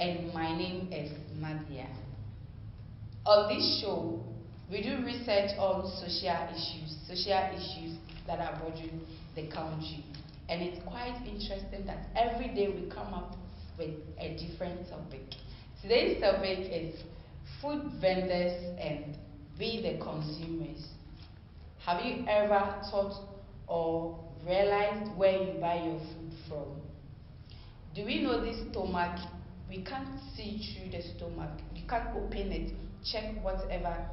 and my name is Nadia. On this show, we do research on social issues that are bothering the country. And it's quite interesting that every day we come up with a different topic. Today's topic is food vendors and we the consumers. Have you ever thought or realized where you buy your food from? Do we know this stomach? We can't see through the stomach. You can't open it, check whatever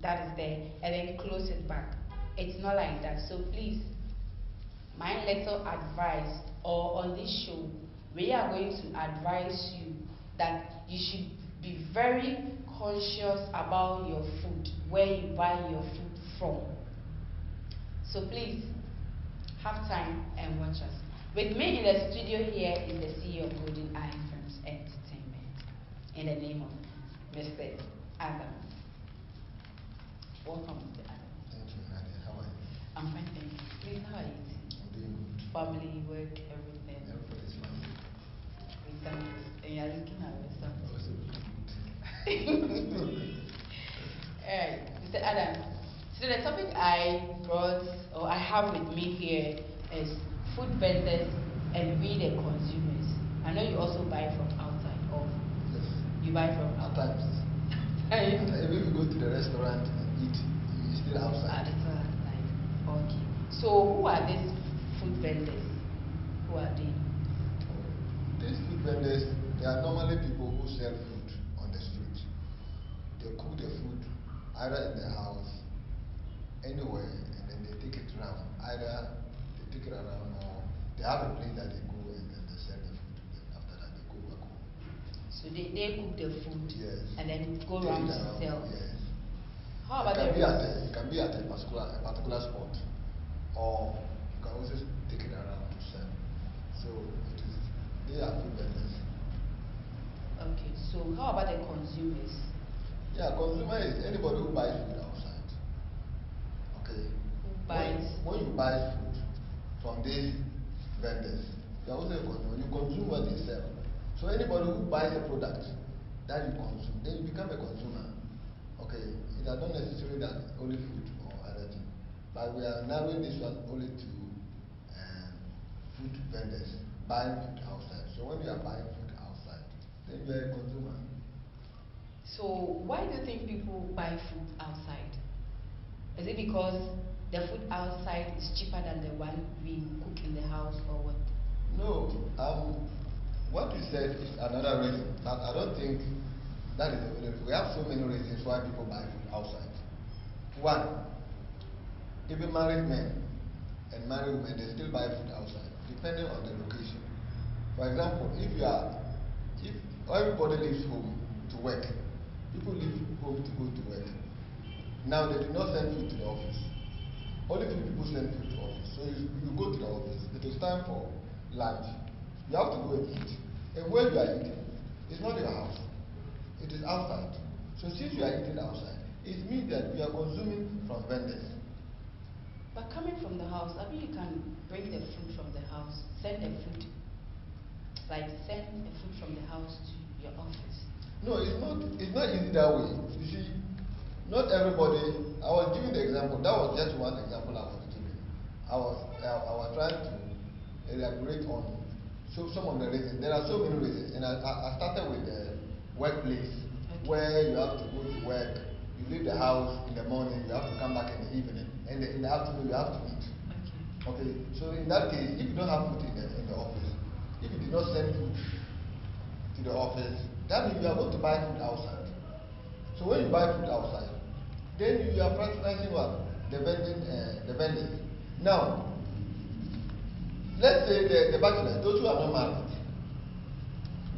that is there, and then close it back. It's not like that. So please, my little advice, or on this show, we are going to advise you that you should be very conscious about your food, where you buy your food from. So please, have time and watch us. With me in the studio here is the CEO of Golden Eye Films Entertainment, in the name of Mr. Adam. Welcome, Mr. Adam. Thank you, Nadia. How are you? I'm fine, thank you. Please, how are you? I'm doing good. Family, work, everything. Everybody's fine. We thank you. And you're looking at yourself. Also good. Alright, Mr. Adam. So the topic I brought, or I have with me here, is food vendors and we the consumers. I know you also buy from outside, or Yes. you buy from At outside. times. Even if you go to the restaurant and eat, you're still outside. Okay. So who are these food vendors? Who are they? These food vendors, they are normally people who sell food on the street. They cook the food either in the house, anywhere, and then they take it around. Either they take it around or they have a place that they go and then they sell the food. Then after that they go back home. So they cook the food, Yes. and then go Take around it to sell. Yes. How about it the can be at a particular spot, or you can also take it around to sell. So they are food vendors. Okay, so how about the consumers? Yeah, consumer is anybody who buys food outside. Okay. Who buys? When you buy food from these vendors, you are also a consumer. You consume what they sell. So anybody who buys a product that you consume, then you become a consumer. Okay, it is not necessarily that only food or other thing, but we are narrowing this one only to food vendors buying food outside. So when you are buying food outside, then you are a consumer. So why do you think people buy food outside? Is it because the food outside is cheaper than the one we cook in the house, or what? No, what you said is another reason, but I don't think that is the only reason. We have so many reasons why people buy food outside. One, even married men and married women, they still buy food outside, depending on the location. For example, if everybody leaves home to work, people leave home to go to work. Now they do not send food to the office. Only few people send food to office. So you go to the office, it is time for lunch. You have to go and eat. And where you are eating, it's not your house. It is outside. So since you are eating outside, it means that you are consuming from vendors. But coming from the house, I mean, you can bring the food from the house, send the food from the house to your office. No, it's not easy that way. You see, not everybody. I was giving the example. That was just one example I was giving. I was trying to elaborate on some of the reasons. There are so many reasons, and I started with the workplace, okay, where you have to go to work. You leave the house in the morning. You have to come back in the evening, and in the afternoon you have to eat. Okay. So in that case, if you don't have food in the office, if you did not send food to the office, that means you are going to buy food outside. So when you buy food outside, then you are patronizing what? The vendors. Now, let's say the bachelors, those who are not married.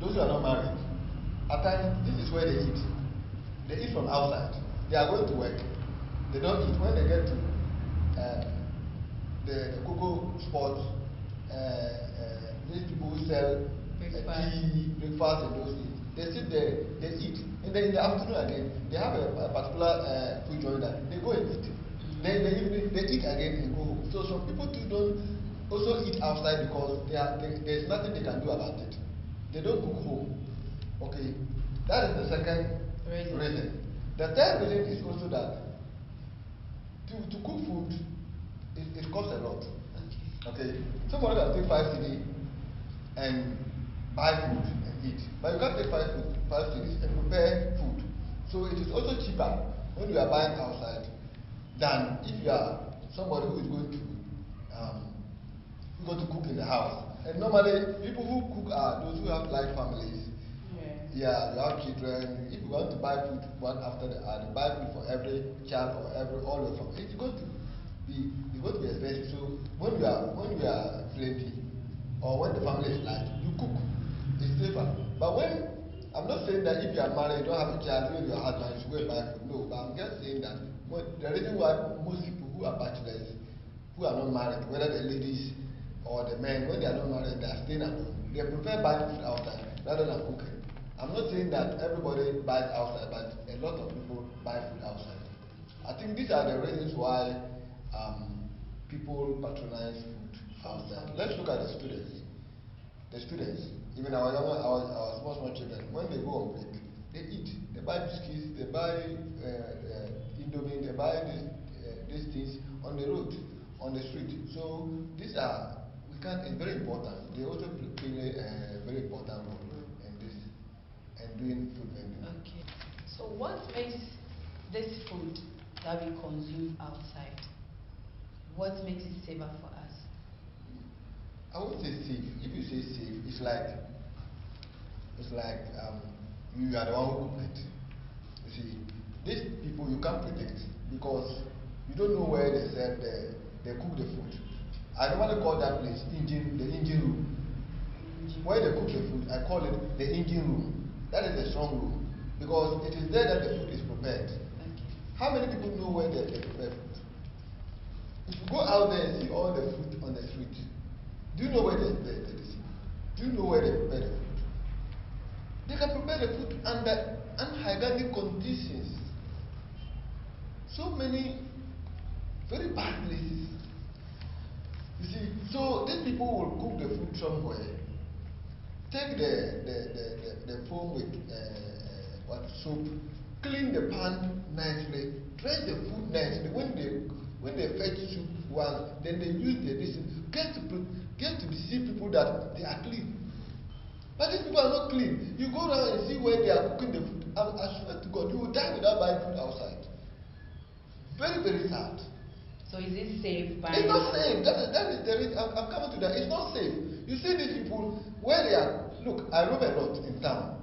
Those who are not married, at times this is where they eat. They eat from outside. They are going to work. They don't eat. When they get to the cocoa spots, these people who sell tea, breakfast and those things, they sit there, they eat. And then in the afternoon again, they have a particular food joint that they go and eat. Then in the evening, they eat again and go home. So some people too don't also eat outside because there's nothing they can do about it. They don't cook home. Okay, that is the second reason. The third reason is also that to cook food, it costs a lot. Okay, somebody can take 5 cedi and buy food and eat, but you can't take 5 cedis and prepare food. So it is also cheaper when you are buying outside than if you are somebody who is going to cook in the house. And normally, people who cook are those who have large families. Yeah, you have children. If you want to buy food one after the other, buy food for every child or all your family, it's going to be expensive. So when you are plenty, or when the family is large, you cook. It's safer. But when I'm not saying that if you are married, you don't have a child, you and your husband, you should go and buy food. No, but I'm just saying that the reason why most people who are bachelors, who are not married, whether the ladies or the men, when they are not married, they are staying at home. They prefer buying food outside rather than cooking. I'm not saying that everybody buys outside, but a lot of people buy food outside. I think these are the reasons why people patronize food outside. Let's look at the students. The students, even our small children, when they go on break, they eat. They buy biscuits, they buy indomie, they buy these things on the road, on the street. So these are, it's very important. They also play a very important role in this and doing food vending. Okay. So what makes this food that we consume outside, what makes it safer for us? I won't say safe. If you say safe, it's like you are the one who cook it. You see, these people you can't predict because you don't know where they cook the food. I normally call that place the engine room. Where they cook the food, I call it the engine room. That is the strong room because it is there that the food is prepared. Okay. How many people know where they prepare food? If you go out there and see all the food on the street, do you know where they prepare the food? Do you know where they prepare the food? They can prepare the food under unhygienic conditions. So many very bad places. You see, so these people will cook the food somewhere, take the foam with soap, clean the pan nicely, dredge the food nicely. When they fetch soup once, then they use the get to deceive people that they are clean. But these people are not clean. You go around and see where they are cooking the food. I swear to God, you will die without buying food outside. Very, very sad. So is it safe buying? It's not safe. I'm coming to that. It's not safe. You see these people where they are. Look, I roam a lot in town.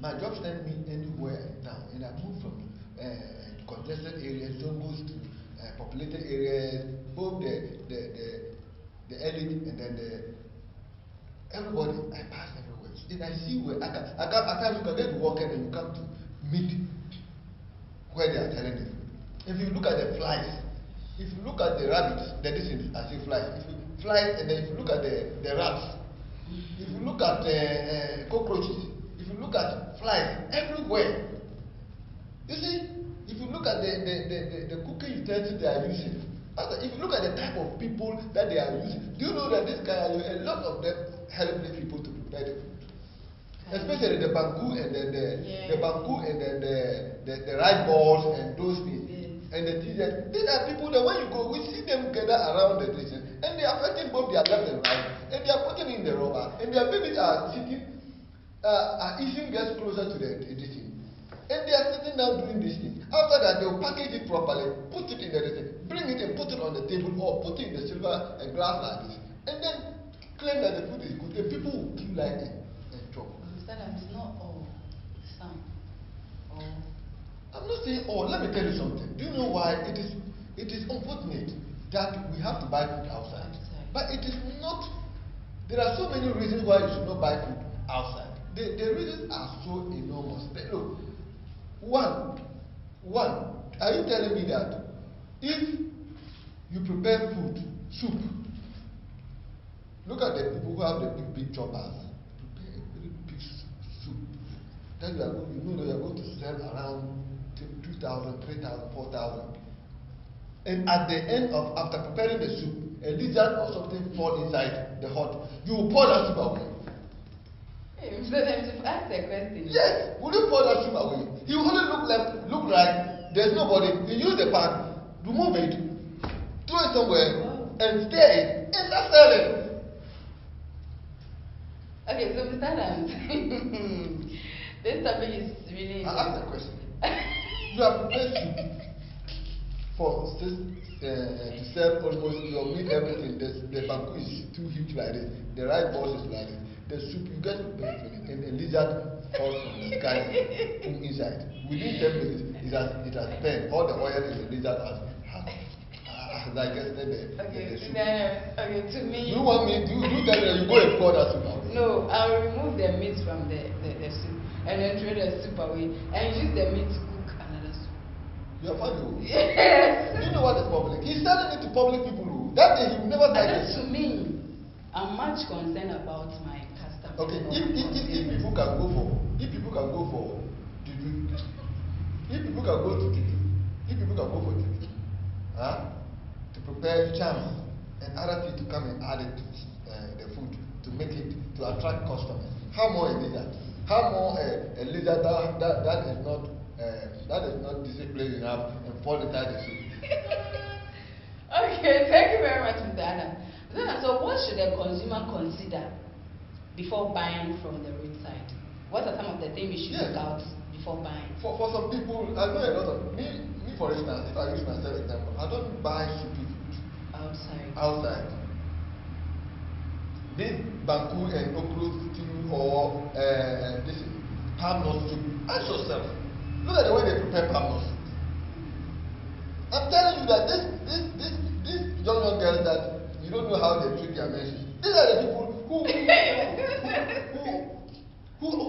My job sends me anywhere in town, and I move from congested areas, jungles to populated areas, both the elite and then everybody. I pass everywhere, and I see where I can't you can get to work and you come to meet where they are telling you. If you look at the flies, if you look at the rabbits, this is I say flies. If you flies, and then if you look at the rats, if you look at cockroaches, if you look at flies everywhere. You see, if you look at the cooking utensils they are using, if you look at the type of people that they are using, do you know that this guy, a lot of them help these people to prepare the food? Especially the bamboo and then the bamboo and then the rice balls and those things. And the teachers, these are people that when you go, we see them gather around the station, and they are fetching both their left and right, and they are putting in the rubber, and their babies are sitting, eating gets closer to the thing. And they are sitting down doing this thing. After that, they will package it properly, put it in the thing, bring it and put it on the table, or put it in the silver and glass like this, and then claim that the food is good. And people will queue like it and chop. It's not all. Some. All. I'm not saying all. Let me tell you something. Do you know why it is unfortunate that we have to buy food outside? But it is not. There are so many reasons why you should not buy food outside. The reasons are so enormous. Look, one, are you telling me that if you prepare food, soup, look at the people who have the big choppers, prepare a very big soup that you know that you are going to sell around 2,000, 3,000, 4,000. And at the end of, after preparing the soup, a lizard or something fall inside the hot, you will pour that soup away. So then to ask a question. Yes. Will you pour that soup away? He will only look left, look right. There's nobody. He use the pan, remove it, throw it somewhere, and stir it, and start selling. Okay, so Mr. Adams, this topic is really. I ask a question. You have prepared soup for to serve almost your meat, everything. The bamboo is too huge like this. The rice balls is like this. The soup you get prepared for it, and a lizard falls from the sky from inside. Within 10 minutes, it has burned. All the oil in the lizard has digested the soup. Okay, to me. Do you want me? Do you tell me you go and pour that soup out? No, I'll remove the meat from the soup and then throw the soup away and use the meat to cook another soup. You are funny. Yes. You know what is public? He's selling it to public people. That day he will never digest. To me, I'm much concerned about my customers. Okay, if people can go for if people can go for TV, to prepare charms and other things to come and add it to the food to make it to attract customers. How more a lizard? How more a lizard that is not disciplined enough and fall inside the soup? Okay, thank you very much, Mr. Adam. So what should a consumer consider before buying from the roadside? What are some of the things we should look out before buying? For some people, I know a lot of me for instance, if I use myself example, I don't buy soupy food outside. This bamboo and okra stew or this palm nut soup. Ask yourself, look at the way they prepare palm nut soup. I'm telling you that this young girls that you don't know how they treat their menses. These are the people who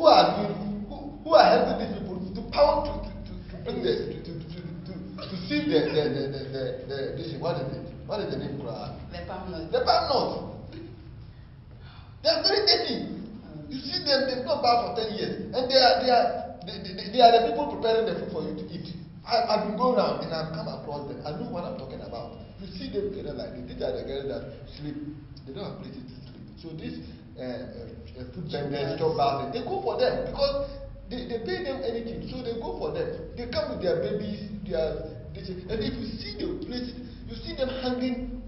are helping these people to pound to bring this to see this what is the name? The palm nut. The palm nut. They are very dirty. You see them, they've not bathed for 10 years, and they are the people preparing the food for you to eat. I've been going around and I've come across them. I know what I'm talking about. You see them together like this. These are the girls that sleep. They don't have places to sleep. So these food vendors, shop bars, they go for them because they pay them anything. So they go for them. They come with their babies, and if you see the place, you see them hanging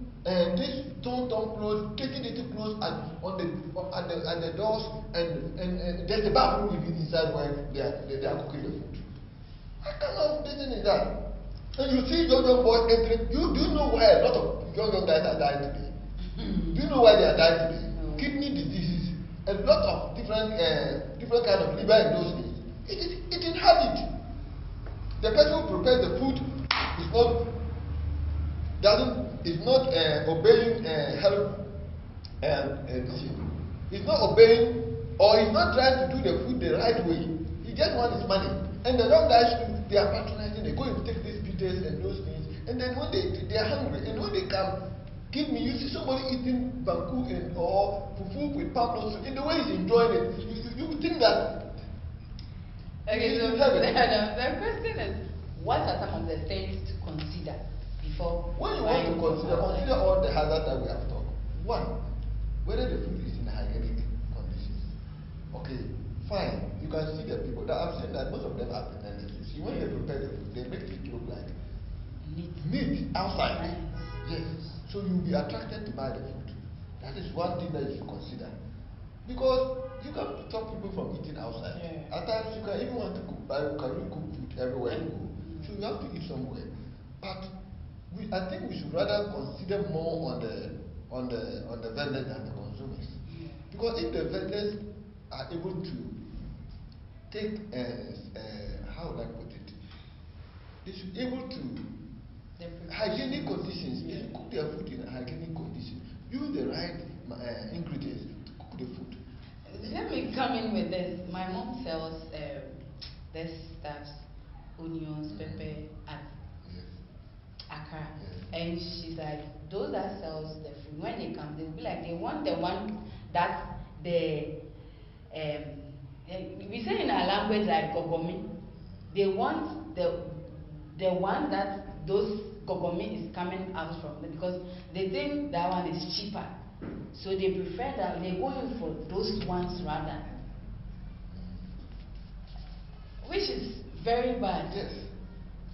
this torn clothes, taking little clothes at the doors, and there's a bathroom inside where they are cooking the food. What kind of business is that? And you see young boys entering. Do you know why a lot of young guys are dying today? Do you know why they are dying today? No. Kidney diseases, a lot of different kind of liver in those things. It inhabits. The person who prepares the food is not obeying health he's not obeying, or he's not trying to do the food the right way. He just wants his money. And the young guys too, they are patronizing, they go and take these bitters and those things, and then when they are hungry, and when they come, give me, you see somebody eating banku or fufu with palm nut, in the way he's enjoying it, you think that. Okay, so the question is, what are some of the things to consider before? When you want to consider all the hazards that we have talked. One, whether the food is in hygienic conditions. Okay, fine. You can see the people that I've seen that most of them are pretenders. You see, when they prepare the food, they make it look like meat outside. Yes. So you'll be attracted to buy the food. That is one thing that you should consider. Because you can stop people from eating outside. Yeah. At times you can even want to cook, but you can cook food everywhere you go. So you have to eat somewhere. But I think we should rather consider more on the vendors than the consumers. Yeah. Because if the vendors are able to take how would I put it? They should be able to hygienic conditions. They should cook their food in hygienic conditions. Use the right ingredients to cook the food. Let me come in with this. My mom sells this stuffs, onions, pepper, and Accra. Yes. And she's like, those that sells the food, when they come, they'll be like, they want the one that we say in our language like gogomi. They want the one that those gogomi is coming out from, because they think that one is cheaper. So they prefer that, they go in for those ones rather Which is very bad. Yes.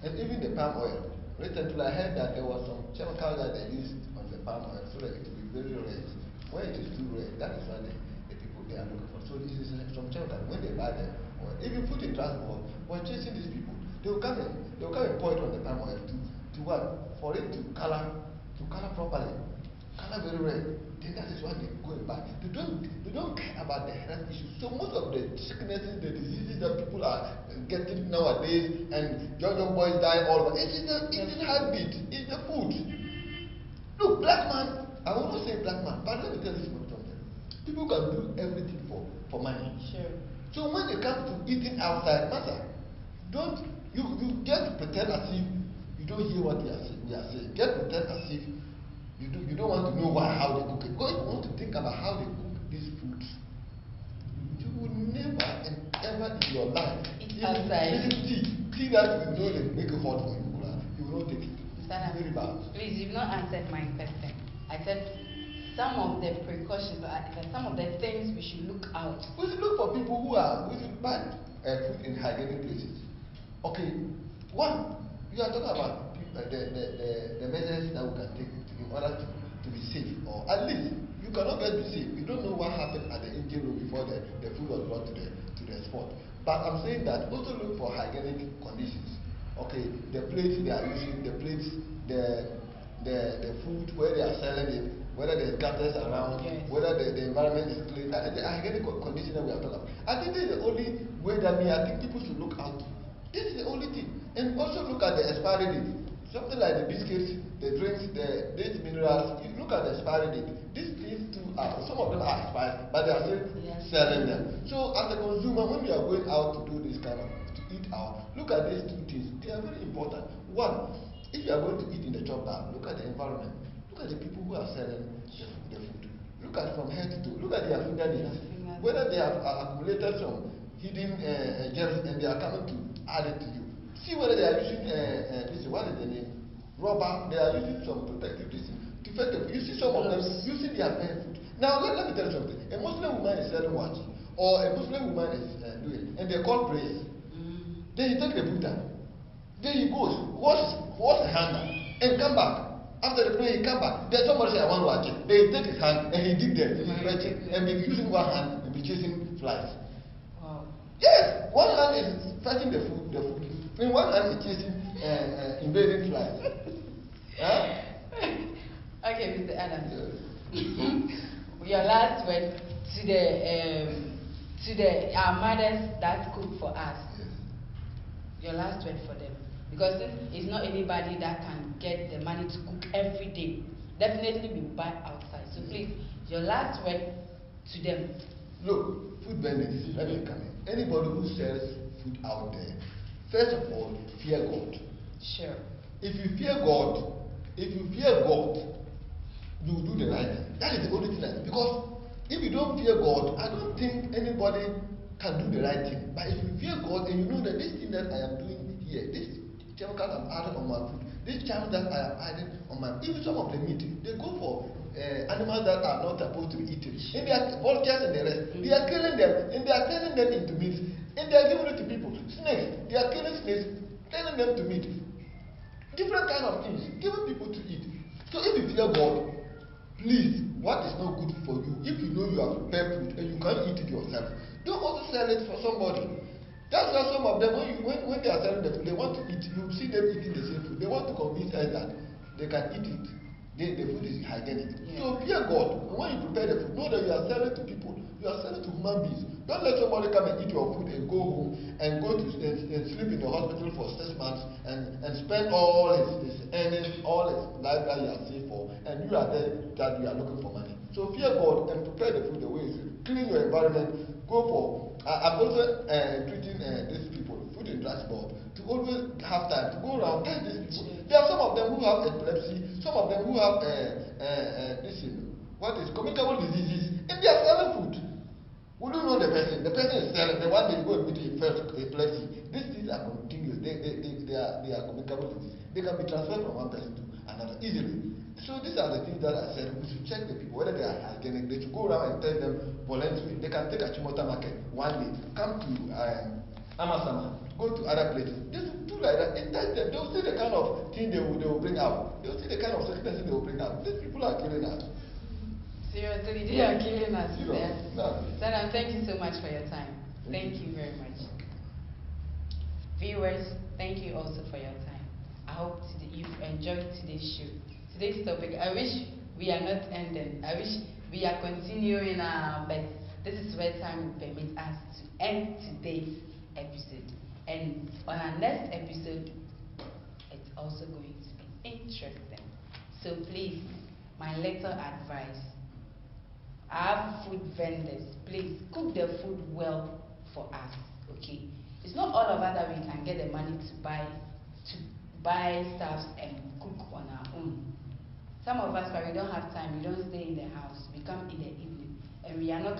And even the palm oil. Recently, I heard that there was some chemical that they used on the palm oil so that it will be very red. When it is too red, that is why the people they are looking for. So this is some chemical. When they buy them, or even food in transport, we're chasing these people. They will come and pour it on the palm oil to what? For it to color properly. Color very red. Then that is why they go and buy. They don't care about the health issues. So most of the sicknesses, the diseases that people are getting nowadays, and young boys die all over. It's the habit. It's the food. Look, black man. I will not say black man, but let me tell you something. People can do everything for money. Sure. So when it comes to eating outside, master, don't you just pretend as if you don't hear what we are saying. Just pretend as if you don't want to know how they cook it. Because if you want to think about how they cook these foods, you will never and ever in your life eat outside. Tea that you know they make it hot for you, you will not take it. It's very bad. Please, you've not answered my question. I said some of the precautions, some of the things we should look out. We should look for people we should buy food in hygienic places. Okay, one, you are talking about the measures that we can take in order to be safe, or at least you cannot get be safe. You don't know what happened at the engine room before the food was brought to the spot. But I'm saying that also look for hygienic conditions. Okay, the plates they are using, the food where they are selling it, whether there's gutters around, yes, whether the environment is clean. That is the hygienic condition that we are talking about. I think this is the only way that I think people should look out. This is the only thing. And also look at the expiry date. Something like the biscuits, the drinks, the date minerals. You look at the expiry date. These things too are, some of them are expired, but they are still selling them. So as a consumer, when you are going out to do this kind of, to eat out, look at these two things. They are very important. One, if you are going to eat in the chop bar, look at the environment. Look at the people who are selling the food. Look at from head to toe. Look at their fingernails. Whether they have accumulated some hidden germs and they are coming to add it to you. See whether they are using what is the name? Rubber. They are using some protective disinfectant. You see some of them using their bare food. Now let me tell you something. A Muslim woman is selling watch, or a Muslim woman is doing, and they call praise. Then he take the Buddha. Then he goes, wash his hand and come back. After the prayer, he come back. Then somebody say, I want to watch it. Then he take his hand and he dig there, and be using one hand and be chasing flies. Wow. Yes, one hand is fetching the food. In one hand is chasing invading flies. Huh? Okay, Mr. Adams. Yes. Your last word to the our mothers that cook for us. Yes. Your last word for them, because it's not anybody that can get the money to cook every day. Definitely we buy outside. So please, your last word to them. Look, food vendors, let me come in. Anybody who sells food out there, first of all, fear God. Sure. If you fear God, you will do the right thing. That is the only thing. Because if you don't fear God, I don't think anybody can do the right thing. But if you fear God and you know that this thing that I am doing here, this chemical I'm adding on my food, this chemical that I am adding on my, even some of the meat, they go for animals that are not supposed to be eaten. And they are vultures and the rest. They are killing them and they are turning them into meat. And they are giving it to people. Snakes, they are killing snakes, turning them to meat. Different kind of things, giving people to eat. So if you fear God, please, what is not good for you, if you know you have prepared food and you can't eat it yourself, don't also sell it for somebody. That's why some of them, when they are selling the food, they want to eat. You see them eating the same food. They want to convince us that they can eat it. The food is hygienic. Yeah. So fear God. And when you prepare the food, know that you are selling to people. You are selling to human beings. Don't let somebody come and eat your food and go home and go to and sleep in the hospital for 6 months and spend all his earnings, all his life that he has saved for, and you are there that you are looking for money. So fear God and prepare the food the way it is. Clean your environment. Go for. I'm also treating these people, food and drugs board, to always have time to go around tell these people. There are some of them who have epilepsy, some of them who have communicable diseases, and they are selling food. We don't know the person. The person is selling. The one they go and meet epilepsy. These things are continuous. They are communicable diseases. They can be transferred from one person to another easily. So these are the things that I said we should check the people whether they are hygienic. They should go around and tell them voluntarily. They can take a Chimota market one day, come to Amasama, go to other places. They should do like that. Intend them. They will see the kind of thing they will bring out. They will see the kind of sickness they will bring out. These people are killing us. Seriously, they are killing us. No. Sana, thank you so much for your time. Thank you very much. Viewers, thank you also for your time. I hope you've enjoyed today's show. Today's topic, I wish we are not ending. I wish we are continuing, but this is where time will permit us to end today's episode. And on our next episode, it's also going to be interesting. So please, my little advice, our food vendors, please cook the food well for us, okay? It's not all of us that we can get the money to buy stuffs and cook on our own. Some of us, when we don't have time, we don't stay in the house, we come in the evening, and we are not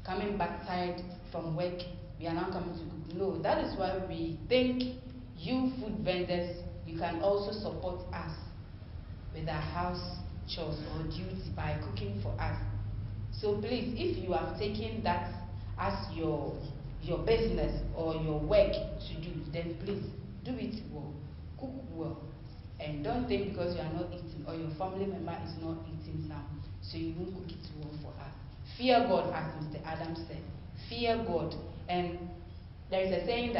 coming back tired from work, we are not coming to cook. No, that is why we think you food vendors, you can also support us with our house chores or duty by cooking for us. So please, if you have taken that as your business or your work to do, then please do it well, cook well, and don't think because you are not eating or your family member is not eating some, so you won't cook it well for us. Fear God, as Mr. Adam said. Fear God. And there is a saying in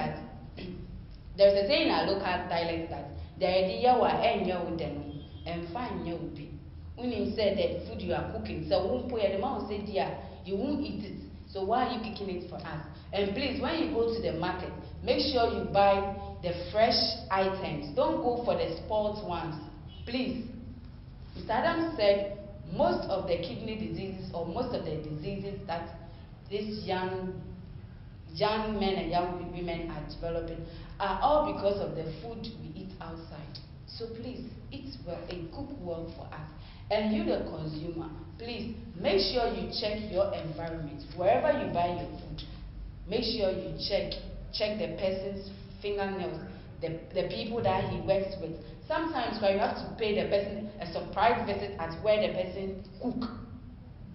our local dialect that the idea wa enya with them and find you will be. When him said that food you are cooking, so won't put the man said, yeah, you won't eat it. So why are you cooking it for us? And please, when you go to the market, make sure you buy the fresh items. Don't go for the spoiled ones. Please. Mr. Adams said most of the kidney diseases or most of the diseases that these young men and young women are developing are all because of the food we eat outside. So please, eat well and cook well for us. And you, the consumer, please make sure you check your environment. Wherever you buy your food, make sure you check the person's fingernails, the people that he works with. Sometimes when you have to pay the person a surprise visit at where the person cook,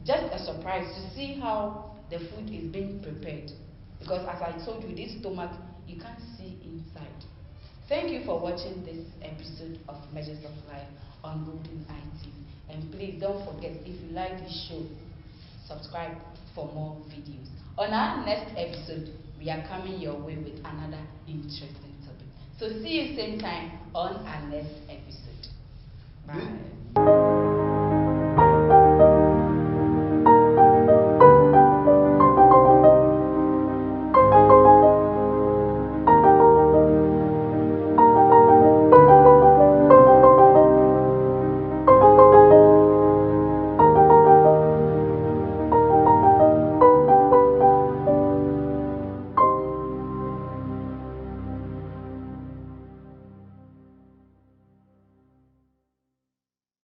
just a surprise to see how the food is being prepared. Because as I told you, this stomach, you can't see inside. Thank you for watching this episode of Measures of Life on Golden IT. And please don't forget, if you like this show, subscribe for more videos. On our next episode, we are coming your way with another interesting topic. So see you same time on our next episode. Bye.